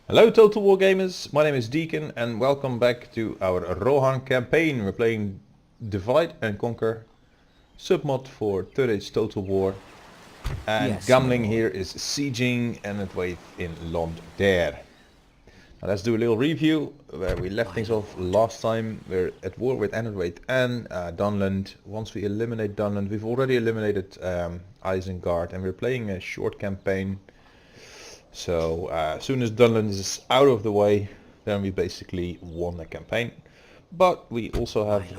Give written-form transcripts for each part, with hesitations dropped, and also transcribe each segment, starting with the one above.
Hello Total War Gamers, my name is Deacon and welcome back to our Rohan campaign. We're playing Divide and Conquer submod for 3rd Age Total War, and Yes, Gamling my lord. here is sieging Daer in Daer. Now let's do a little review where we left things off last time. We're at war with Daer and Dunland. Once we eliminate Dunland, we've already eliminated Isengard, and we're playing a short campaign. So as soon as Dunland is out of the way, then we basically won the campaign. But we also have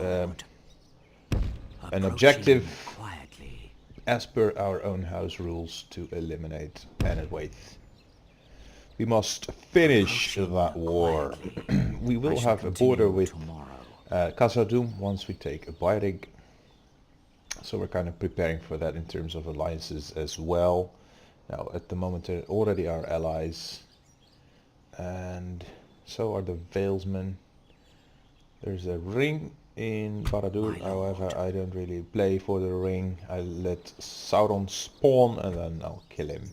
an objective, Quietly. as per our own house rules, to eliminate Daer. We must finish that war. We will have a border with Khazad-dûm once we take a Bairig. So we're kind of preparing for that in terms of alliances as well. Now at the moment they're already our allies, and so are the Valesmen. There's a ring in Barad-dûr, however I don't really play for the ring. I let Sauron spawn and then I'll kill him.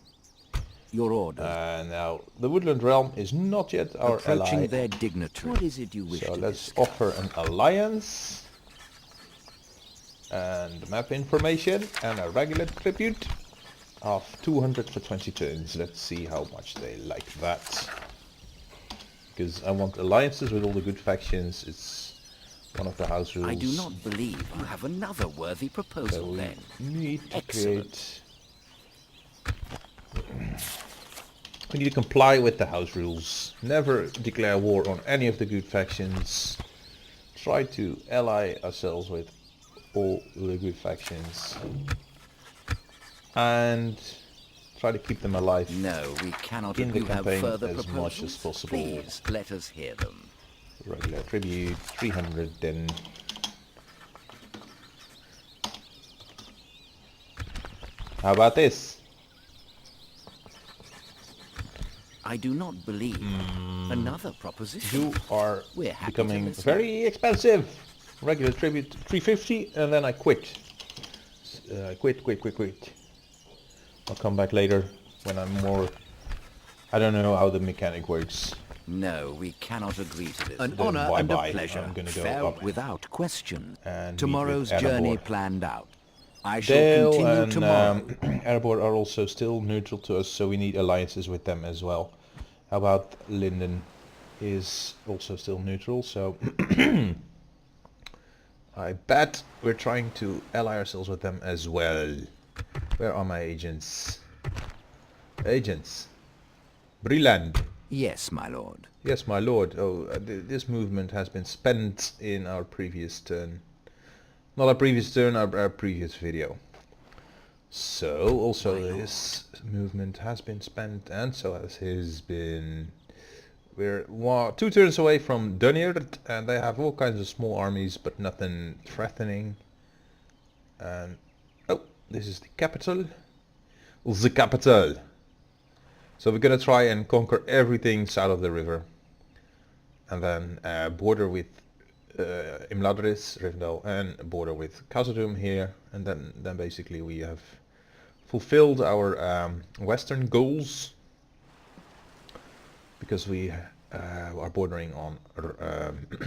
Your order. Now the Woodland Realm is not yet our Approaching ally, their dignitary. What is it you wish so to let's discuss? offer an alliance and map information and a regular tribute of 200 for 20 turns. Let's see how much they like that. Because I want alliances with all the good factions. It's one of the house rules. I do not believe you have another worthy proposal So we then. need to Excellent. we need to comply with the house rules. Never declare war on any of the good factions. Try to ally ourselves with all the good factions. And try to keep them alive No, we cannot. in the You have campaign further as proposals? much as possible. Please, let us hear them. Regular tribute, 300 then. How about this? I do not believe another proposition. You are We're happy to becoming listen. very expensive. Regular tribute 350 and then I quit. Quit. I'll come back later when I'm more... I don't know how the mechanic works. No, we cannot agree to this. An Then honor and bye-bye. a pleasure. I'm gonna go Fair up without question. and meet Tomorrow's with journey Erebor. planned out. I shall Dale continue and tomorrow. Erebor are also still neutral to us, so we need alliances with them as well. How about Linden is also still neutral, so I bet we're trying to ally ourselves with them as well. Where are my agents? Agents. Brilland. Yes, my lord. Yes, my lord. Oh, this movement has been spent in our previous turn. Not our previous turn, our previous video. So, also this movement has been spent, and so has his been... We're 2 turns away from Daer, and they have all kinds of small armies, but nothing threatening. And, oh, this is the capital. The capital! So we're gonna try and conquer everything south of the river. And then border with Imladris, Rivendell, and border with Khazad-dûm here, and then basically we have fulfilled our western goals, because we are bordering on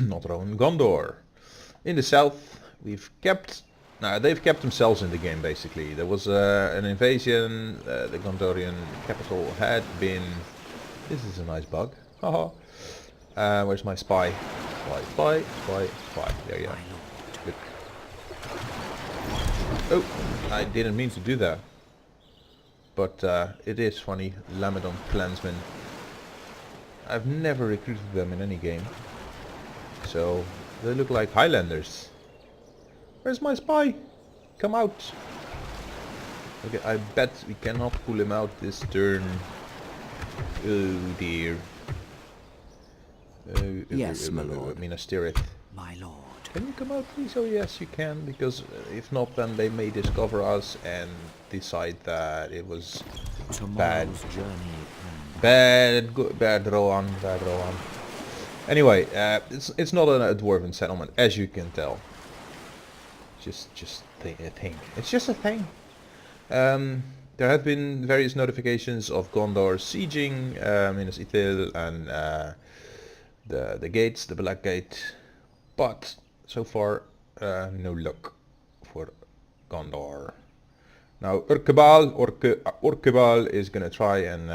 not Rohan, Gondor. In the south we've kept, they've kept themselves in the game basically. There was an invasion, the Gondorian capital had been, this is a nice bug, haha. Where's my spy? Spy. There you are. Good. Oh, I didn't mean to do that. But it is funny. Lamedon clansmen. I've never recruited them in any game. So they look like Highlanders. Where's my spy? Come out. Okay, I bet we cannot pull him out this turn. Oh dear. Yes, my lord. Minas Tirith. My lord. Can you come out please? Oh yes you can, because if not then they may discover us and decide that it was Tomorrow's journey planned. bad Rohan. Anyway, it's not a dwarven settlement, as you can tell. Just a thing. It's just a thing. there have been various notifications of Gondor sieging Minas Ithil and the gates, the Black Gate, but so far no luck for Gondor. Now Urkebal is gonna try and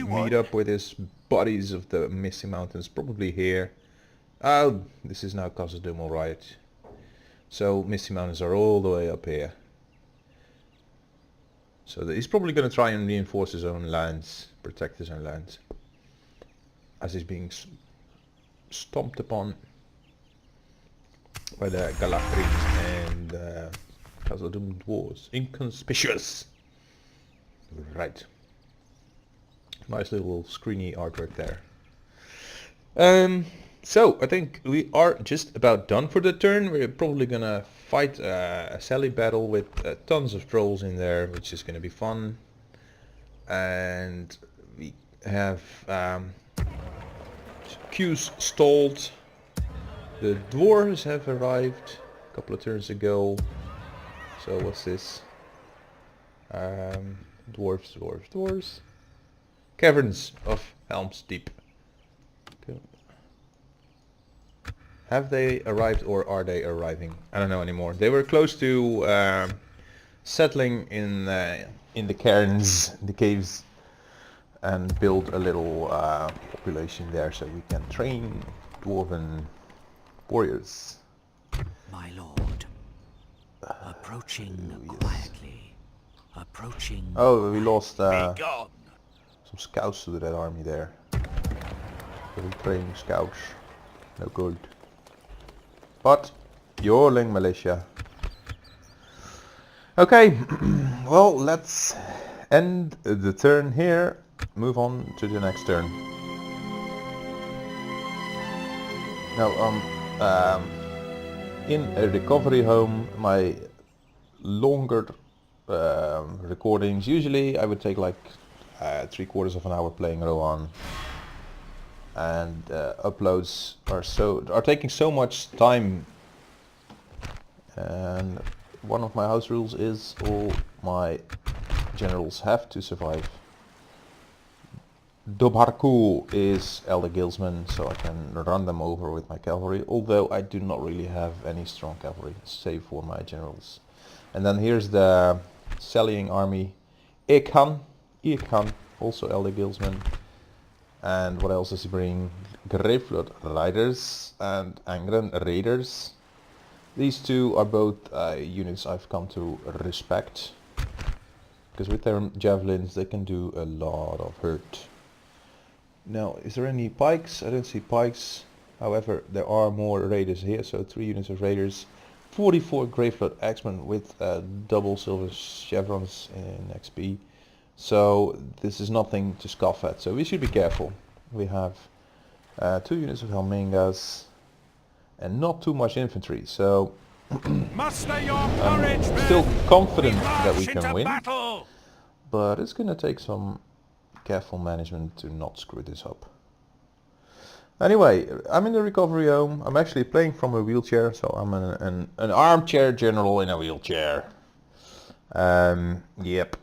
meet up with his buddies of the Misty Mountains, probably here. Oh, this is now Khazad-dûm, alright. So Misty Mountains are all the way up here. So he's probably going to try and reinforce his own lands, protect his own lands, as he's being stomped upon by the Galadriels and Khazad-dûm dwarves. Inconspicuous. Right. Nice little screeny artwork there. So I think we are just about done for the turn. We're probably gonna fight a Sally battle with tons of trolls in there, which is gonna be fun. And we have queues stalled. The dwarves have arrived a couple of turns ago. So what's this? Dwarves. Caverns of Helm's Deep. Okay. Have they arrived or are they arriving? I don't know anymore. They were close to settling in the cairns, the caves, and build a little population there so we can train dwarven warriors. My lord, approaching quietly, approaching. Oh, we lost some scouts to that army there. Training scouts, no good. But Yorling militia. Okay, well, let's end the turn here. Move on to the next turn. Now, in a recovery home, my longer recordings, usually I would take like 3/4 of an hour playing Rohan. And uploads are taking so much time, and one of my house rules is all my generals have to survive. Dobharku is Elder Guildsman, so I can run them over with my cavalry, although I do not really have any strong cavalry, save for my generals. And then here's the sallying army. Ekan, also Elder Guildsman. And what else does he bring? Graveflood Riders and Angren Raiders. These two are both units I've come to respect, because with their javelins they can do a lot of hurt. Now, is there any pikes? I don't see pikes. However, there are more raiders here, so 3 units of raiders. 44 Graveflood Axemen with double silver chevrons in XP. So this is nothing to scoff at, so we should be careful. We have 2 units of Helmingas and not too much infantry, so I'm still confident that we can win, but it's gonna take some careful management to not screw this up. Anyway, I'm in the recovery home. I'm actually playing from a wheelchair, so I'm an armchair general in a wheelchair. Yep.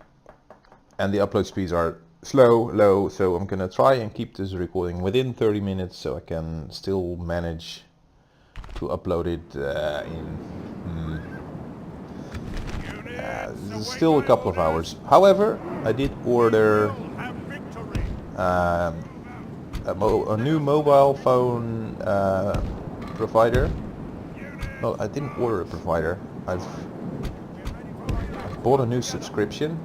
And the upload speeds are low, so I'm gonna try and keep this recording within 30 minutes so I can still manage to upload it this is still a couple of hours. However, I did order a new mobile phone provider. No, I didn't order a provider. I've bought a new subscription.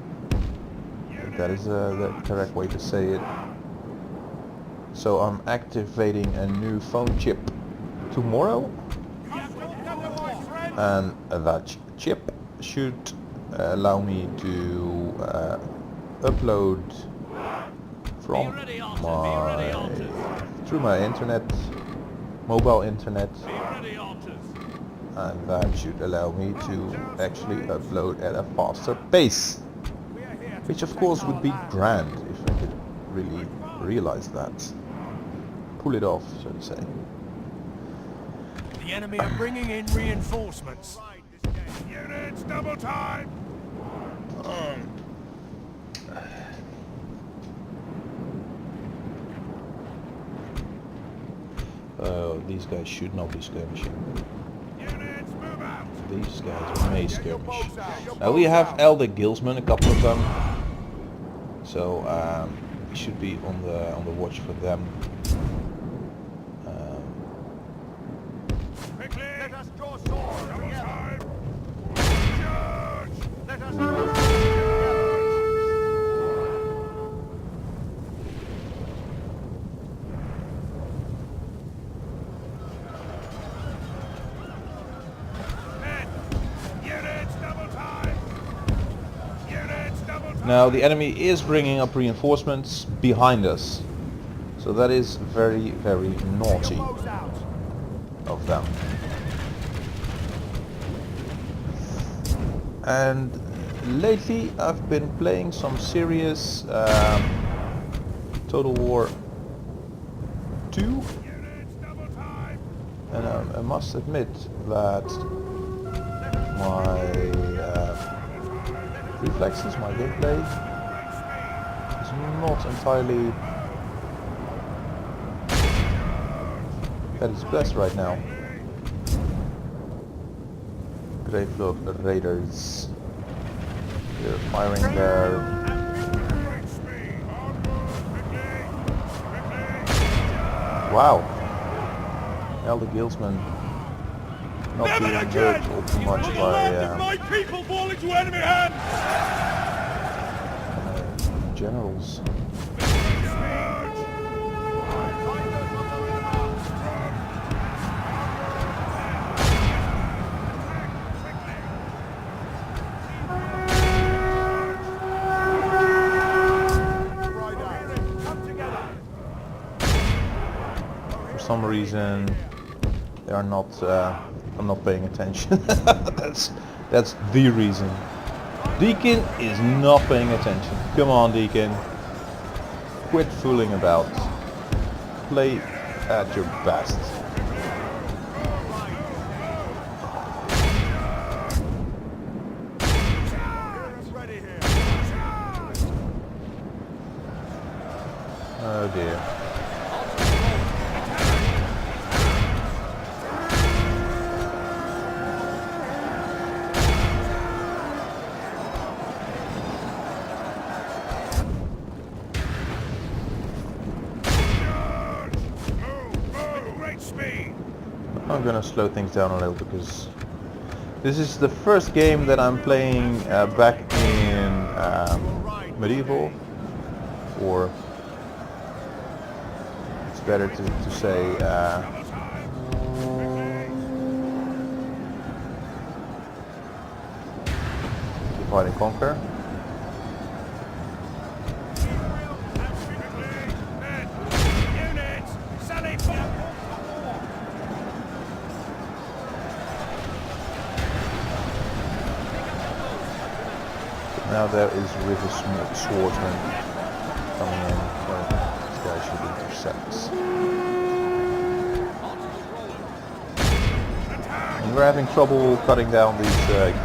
That is the correct way to say it. So I'm activating a new phone chip tomorrow, and that chip should allow me to upload from through my internet, mobile internet, and that should allow me to actually upload at a faster pace. Which of course would be grand if I could really realize that. Pull it off, so to say. The enemy are bringing in reinforcements. Units, double time! These guys should not be skirmishing. Units, move out. These guys may skirmish. We have elder guildsmen, a couple of them. So we should be on the watch for them. Quickly. Let us draw swords together. Let us Now the enemy is bringing up reinforcements behind us, so that is very, very naughty of them. And lately I've been playing some serious Total War 2, and I must admit that my reflexes, my gameplay is not entirely at its best right now. Gravelord Raiders, they're firing their wow, Elder Guildsmen not being hurt all too much by my people fall into enemy hands. Generals. For some reason they are not I'm not paying attention. that's the reason. Deacon is not paying attention. Come on, Deacon. Quit fooling about. Play at your best. Oh dear. I'm gonna slow things down a little because this is the first game that I'm playing back in medieval, or it's better to say Divide and Conquer. Now there is River Swordsman coming in. Well, this guy should intercept. And we're having trouble cutting down these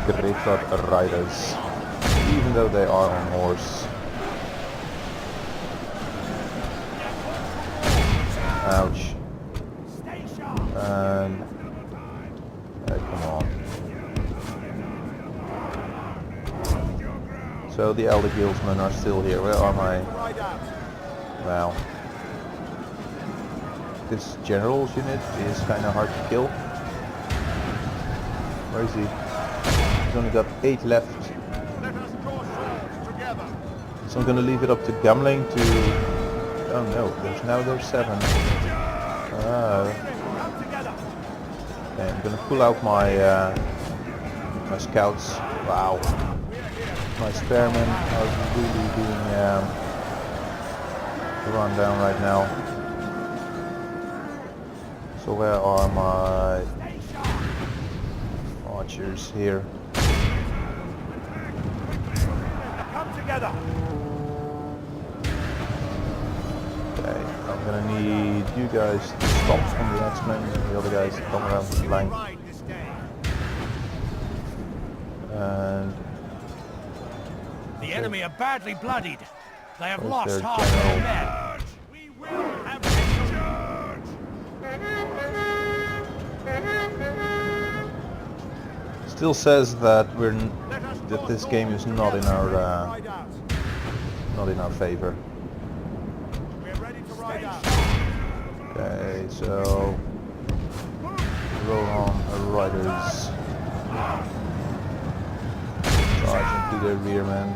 Gravelord Riders, even though they are on horse. Ouch. And come on. So the Elder Guildsmen are still here. Where are my... Wow. This general's unit is kind of hard to kill. Where is he? He's only got 8 left. So I'm going to leave it up to Gamling to... Oh no, there's 7. Okay, I'm going to pull out my my scouts. Wow. My spearmen are really being run down right now. So where are my archers here? Come together. Okay, I'm gonna need you guys to stomp on the X-Men and the other guys to come around the flank. And the enemy are badly bloodied. They have where's lost their half their general? men. We will have charge. Still says that that this game is not in our favor. Okay, so Rohan riders charge into their rear men.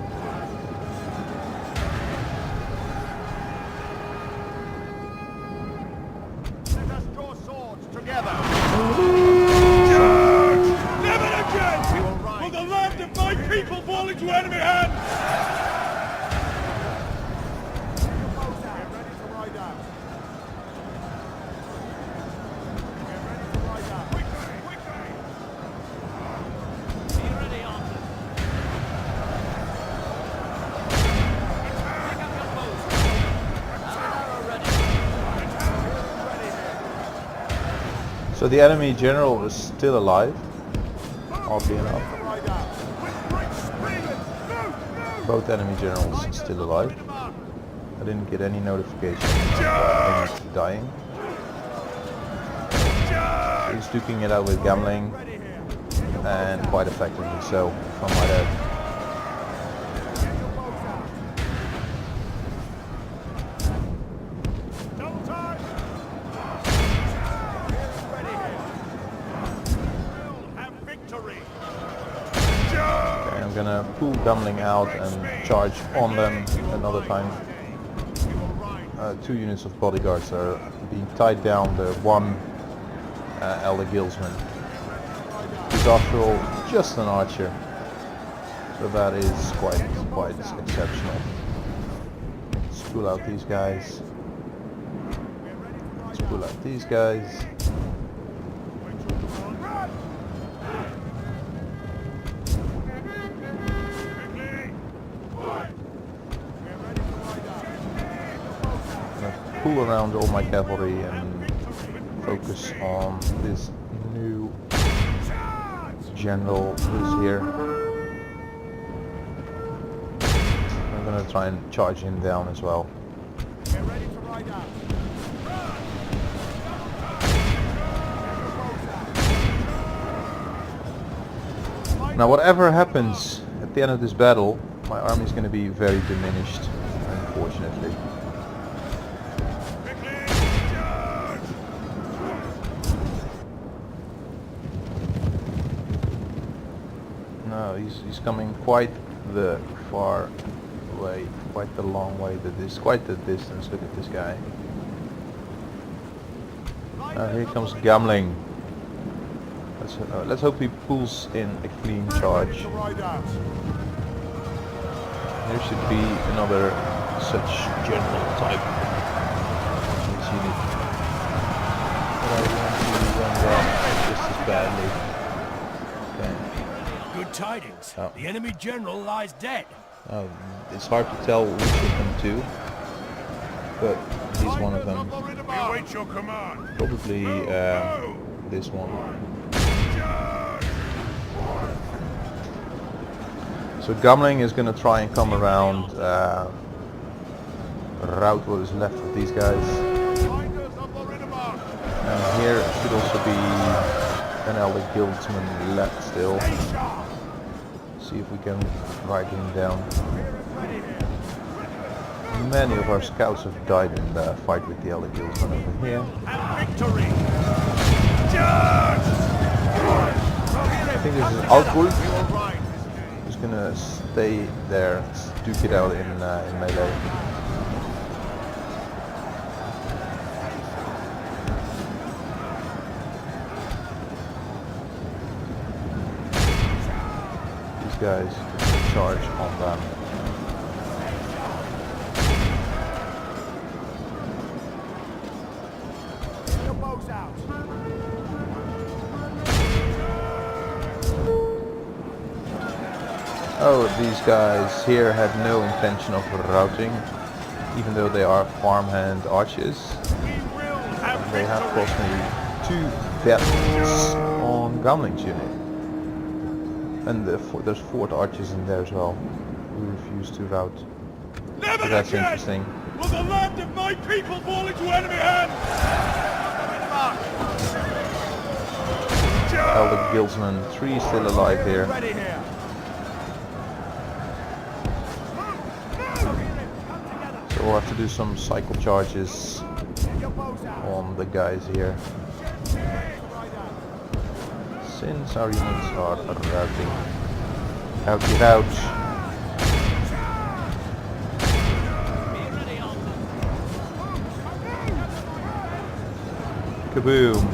Let us draw swords together. Never again! Will the land of my people fall into enemy hands? So the enemy general is still alive, oddly enough. Both enemy generals are still alive. I didn't get any notification of enemies dying. He's duking it out with gambling, and quite effectively so, if I might add. I'm gonna pull Gambling out and charge on them another time. 2 units of bodyguards are being tied down. The one Elder Guildsman is after all just an archer, so that is quite exceptional. Let's pull out these guys. Let's pull out these guys. Pull around all my cavalry and focus on this new general who's here. I'm gonna try and charge him down as well. Now whatever happens at the end of this battle, my army is going to be very diminished, unfortunately. No, he's coming quite the far way, quite the long way. Quite the distance. Look at this guy. Here comes Gambling. Let's hope he pulls in a clean charge. There should be another such general type unit. But I want to run down just as badly. Okay. Good tidings. Oh. The enemy general lies dead. It's hard to tell which of them two, but he's one of them. We await your command. Probably this one. So Gambling is going to try and come around, route what is left of these guys. And here should also be an Elder Guildsman left still. See if we can ride him down. Many of our scouts have died in the fight with the Elder Guildsman over here. Victory! I think this is Outward. He's gonna stay there, duke it out in melee. These guys charge on them. Oh, these guys here had no intention of routing, even though they are farmhand archers. They have cost me 2 deaths on Gambling's unit. And there's 4 archers in there as well, who refuse to route. Never So that's again! interesting. Will the land of my people fall into enemy hands? Elder guildsmen. 3 still alive here. Ready here. So we'll have to do some cycle charges on the guys here. Since our units are routing. Outy route. Kaboom!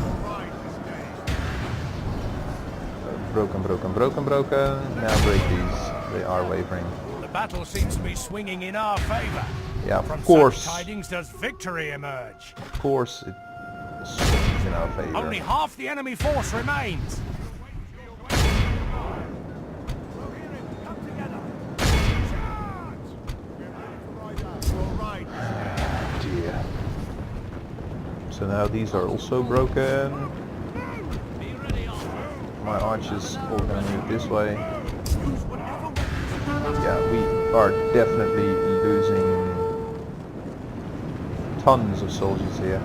Broken. Now break these. They are wavering. The battle seems to be swinging in our favor. Yeah, From of course. such tidings does victory emerge. Of course it swings in our favor. Only half the enemy force remains. Dear. So now these are also broken. My archers all gonna move this way. Yeah, we are definitely losing tons of soldiers here.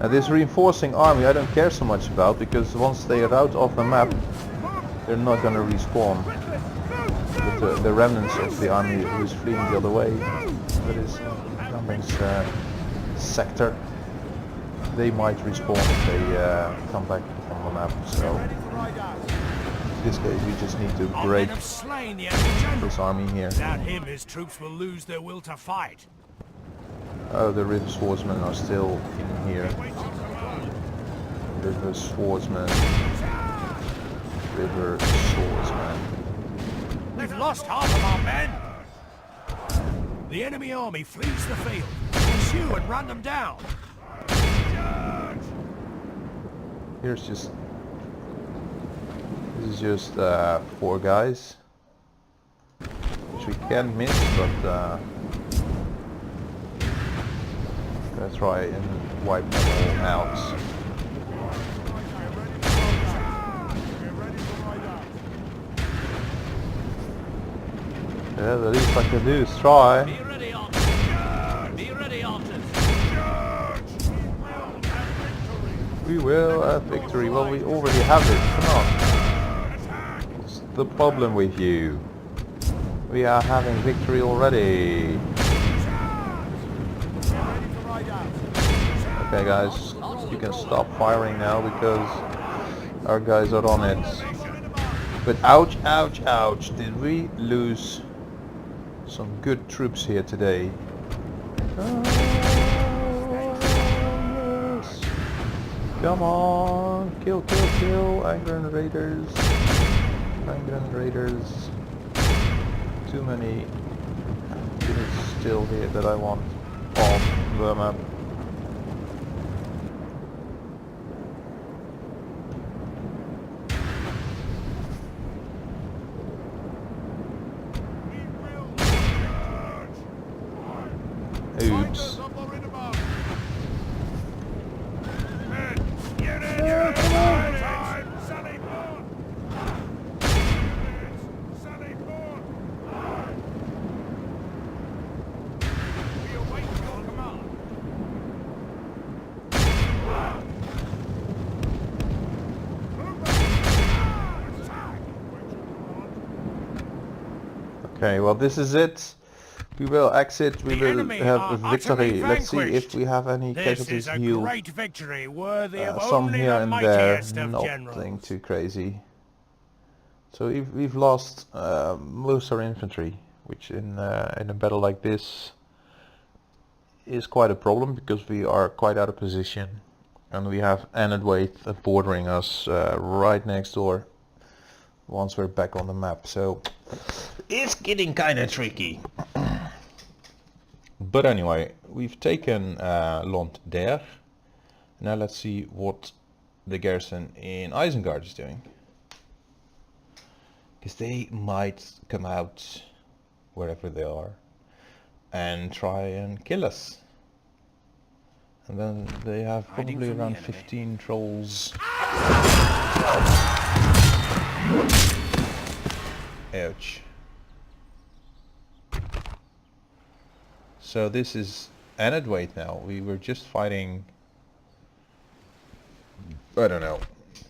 Now this reinforcing army I don't care so much about, because once they are out of the map they're not gonna respawn. But the remnants of the army who's fleeing the other way, that is Campaign's sector, they might respawn if they come back on the map. So in this case we just need to break this army here. Without him, his troops will lose their will to fight. Oh, the river swordsmen are still in here. River swordsmen. We've lost half of our men. The enemy army flees the field. Pursue and run them down. This is just 4 guys, which we can miss, but gonna try and wipe them all out. Yeah, the least I can do is try. Be ready, archers. We will have victory. Well, we already have it. Come on. What's the problem with you? We are having victory already. Okay guys, you can stop firing now because our guys are on it. But ouch, did we lose some good troops here today? Oh, yes. Come on, kill, anger and raiders. Too many units still here that I want off the map. Oops. Okay, well this is it. We will exit, we will have a victory. Let's see if we have any casualties healed. Great victory, worthy of Some only here the and there, mightiest of nothing generals. too crazy. So we've lost most of our infantry, which in a battle like this is quite a problem, because we are quite out of position. And we have Anadwaith bordering us right next door once we're back on the map. So it's getting kind of tricky. But anyway, we've taken Daer. Now let's see what the garrison in Isengard is doing. Because they might come out wherever they are and try and kill us. And then they have probably around 15 trolls. Ouch. So this is added weight now. We were just fighting... I don't know.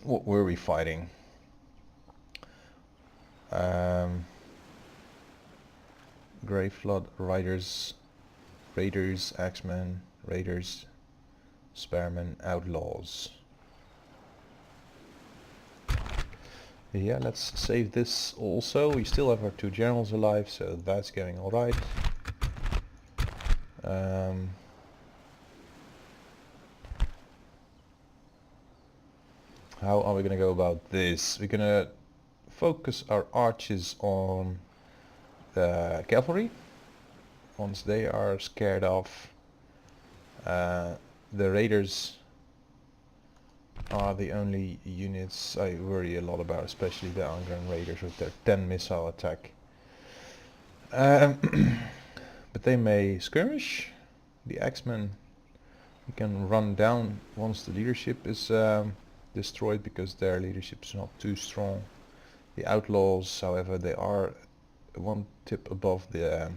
What were we fighting? Grey Flood, Raiders, Axemen, Raiders, Spearmen, Outlaws. Yeah, let's save this also. We still have our 2 generals alive, so that's going alright. How are we going to go about this? We're going to focus our archers on the cavalry. Once they are scared off, the raiders are the only units I worry a lot about, especially the Angren Raiders with their 10 missile attack. But they may skirmish. The Axemen you can run down once the leadership is destroyed, because their leadership is not too strong. The Outlaws, however, they are one tip above the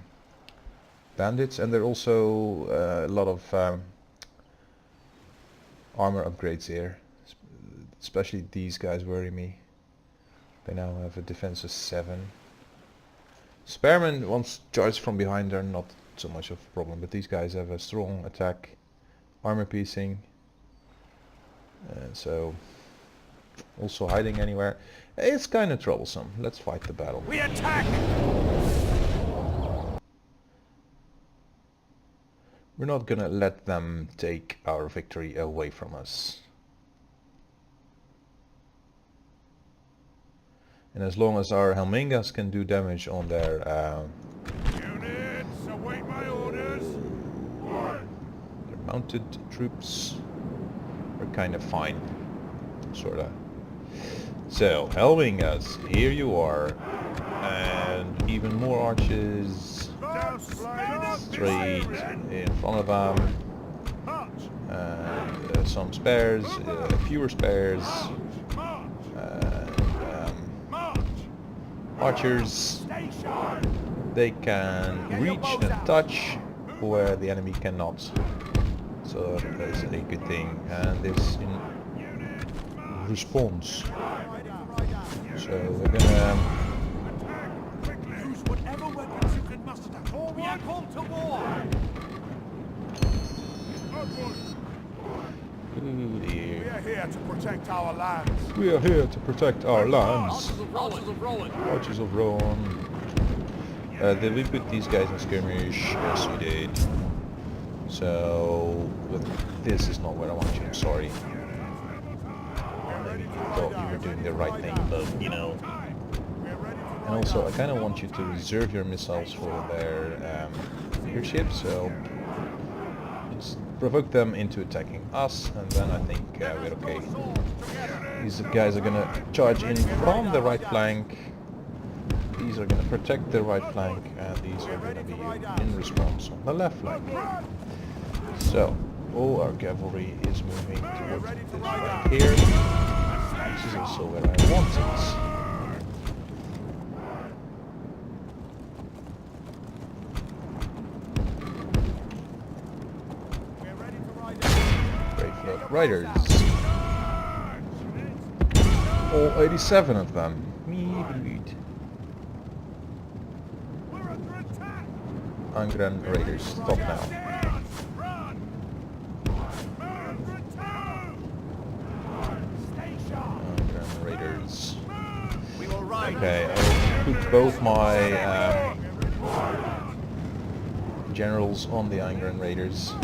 bandits, and there are also a lot of armor upgrades here. Especially these guys worry me. They now have a defense of 7. Spearmen, once charged from behind, are not so much of a problem, but these guys have a strong attack, armor piercing, so also hiding anywhere. It's kind of troublesome. Let's fight the battle. We attack! We're not gonna let them take our victory away from us. And as long as our Helmingas can do damage on their Units, await my orders! their mounted troops, we're kind of fine. Sorta. So, Helmingas, here you are. And even more archers straight in front of them. And some spares, fewer spares. Archers, they can reach and touch where the enemy cannot, so that's a good thing, and this in response. So we're gonna Use whatever weapons you can muster. We are called to war! Ooh, We dear. are here to protect our lands. We are here to protect our lands. Archers of Rowan! Archers of Rohan. Did we put these guys in skirmish? Yes, we did. So, but this is not where I want you. I'm sorry. I thought you were doing the right thing, but you know. And also, I kind of want you to reserve your missiles for their leadership. So, just provoke them into attacking us, and then I think we're okay. These guys are gonna charge in from the right flank. These are gonna protect the right flank, and these are gonna be in response on the left flank. So, all our cavalry is moving towards this right here. This is also where I want it. Riders. All 87 of them. Angren Raiders, stop now. Angren Raiders. Okay, I'll put both my generals on the Angren Raiders.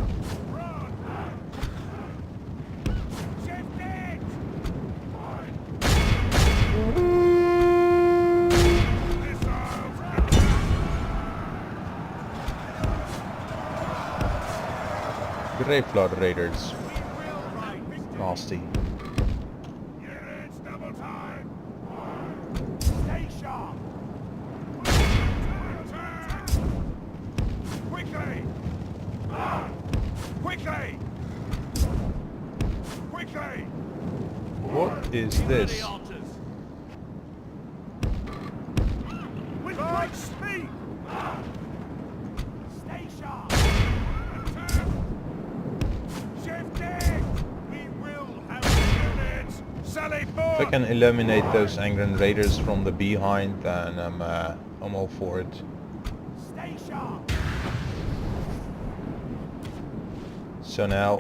Grey Flood Raiders. Nasty. Stay sharp! Quickly! Quickly! Quickly! What is this? With great speed! Stay sharp! If I can eliminate those Angren raiders from the behind, then I'm all for it. Stay sharp. So now,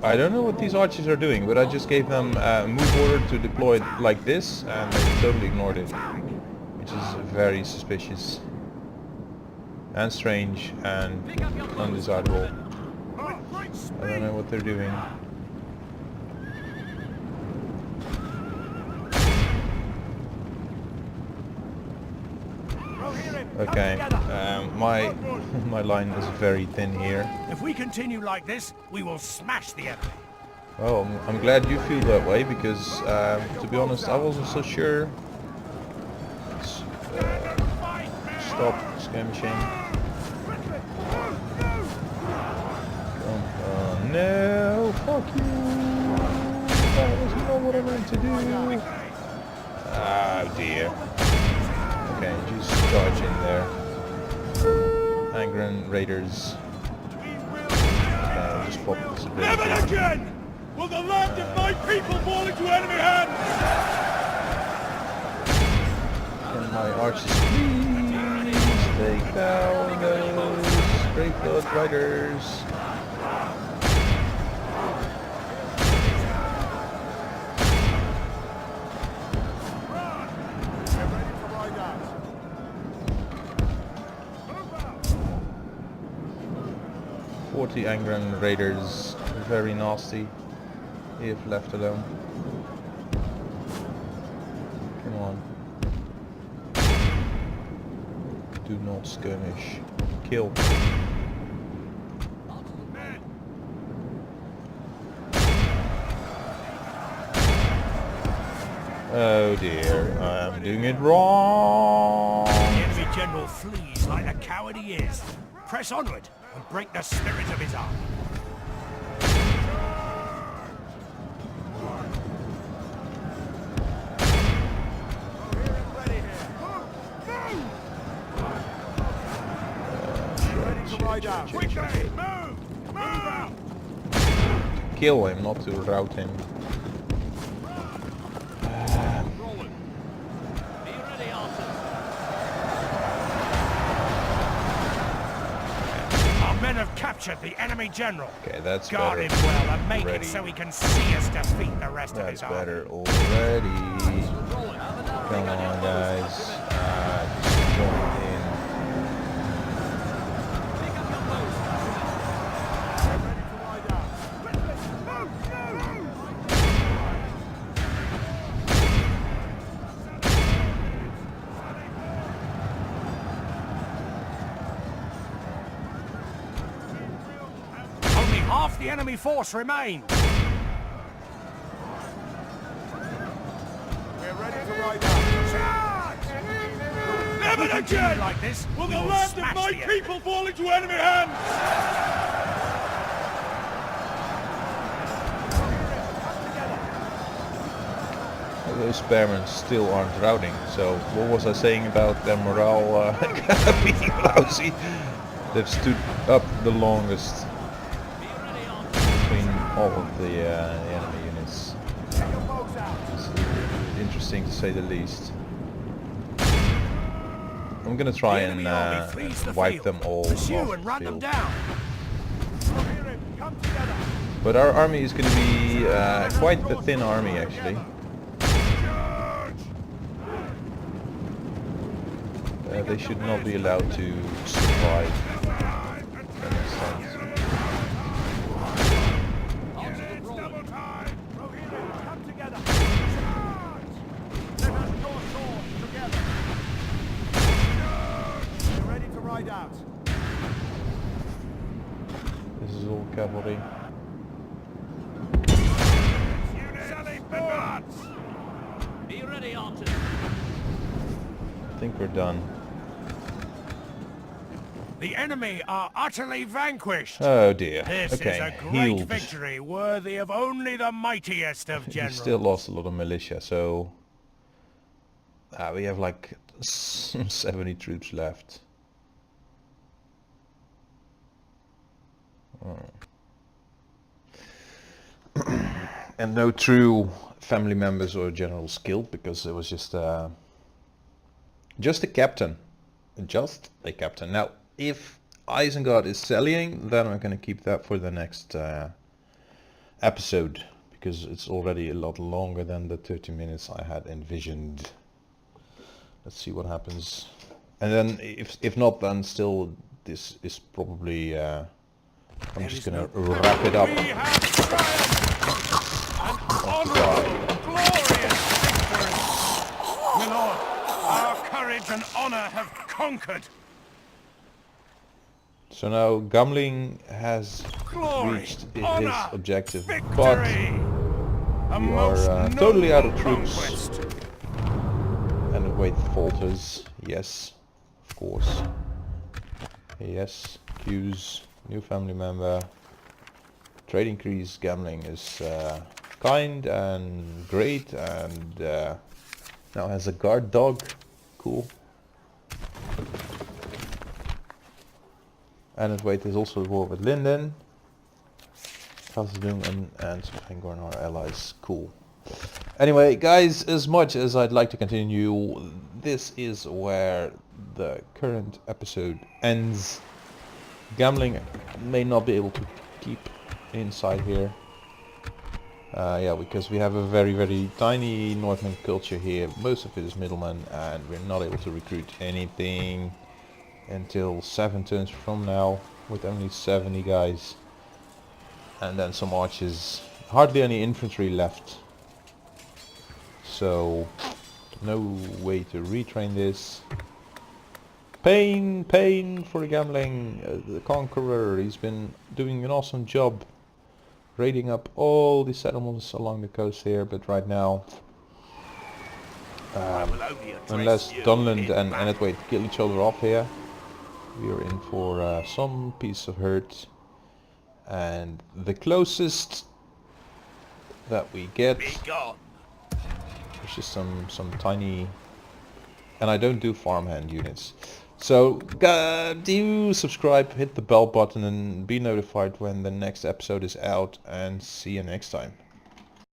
I don't know what these archers are doing, but I just gave them a move order to deploy like this, and they totally ignored it, which is very suspicious and strange and undesirable. I don't know what they're doing. Okay, my line is very thin here. If we continue like this, we will smash the enemy. Well, I'm glad you feel that way, because to be honest, I wasn't so sure. Stop skirmishing. Come on, no, fuck you. That was not what I meant to do. Oh dear. Okay, just charge in there. Angren raiders. Okay, just pop this ability. Never again will the land of my people fall into enemy hands! Can my archers please take down those Grey Blood riders? The Angren raiders, very nasty if left alone. Come on. Do not skirmish. Kill. Oh dear, I'm doing it wrong. The enemy general flees like the coward he is. Press onward and break the spirit of his army. Kill him, not to rout him. Men have captured the enemy general. Okay, that's Guard better. him well and make Already. it so he can see us defeat the rest of his That's army. better already. Come on, guys. Just join in. Half the enemy force remains. We're ready to ride out. Never again Like this, will we the will land of smash my the enemy. people fall into enemy hands! Those spearmen still aren't routing, so what was I saying about their morale being lousy? They've stood up the longest between all of the enemy units. It's interesting to say the least. I'm gonna try The and enemy army flees the wipe field. them all Pursue off and the run them field. down. Come together. But our army is gonna be quite the thin army actually. They should not be allowed to survive. That makes sense. Come together. Let us draw swords together. We're ready to ride out. This is all cavalry. Be ready, archers. I think we're done. The enemy are utterly vanquished. Oh dear. This Okay, is a great healed. victory, worthy of only the mightiest of We generals. still lost a lot of militia, so we have like 70 troops left. Oh. and no true family members or general skill, because it was just a captain. Just a captain. Now, if Isengard is selling, then I'm going to keep that for the next episode, because it's already a lot longer than the 30 minutes I had envisioned. Let's see what happens. And then if not, then still this is probably I'm just gonna wrap it up. We have triumphed! An honorable, glorious victory! My lord, our courage and honor have conquered! So now Gamling has Glory, reached his honor, objective, victory! but A we most are totally out of noble troops. conquest. And the weight falters. Yes, of course. Yes, Q's new family member. Trade increase. Gamling is kind and great, and now has a guard dog. Cool. And its weight is also at war with Linden. Khazad-dûm and Fangorn are allies. Cool. Anyway, guys, as much as I'd like to continue, this is where the current episode ends. Gamling may not be able to keep inside here. Yeah, because we have a very, very tiny Northman culture here. Most of it is middlemen, and we're not able to recruit anything until 7 turns from now, with only 70 guys. And then some archers. Hardly any infantry left. So, no way to retrain this. Pain for the Gamling, the Conqueror. He's been doing an awesome job raiding up all the settlements along the coast here, but right now, unless Dunland and Enetwaite kill each other off here, we are in for some piece of hurt. And the closest that we get, there's just some tiny, and I don't do farmhand units. So do subscribe, hit the bell button, and be notified when the next episode is out, and see you next time.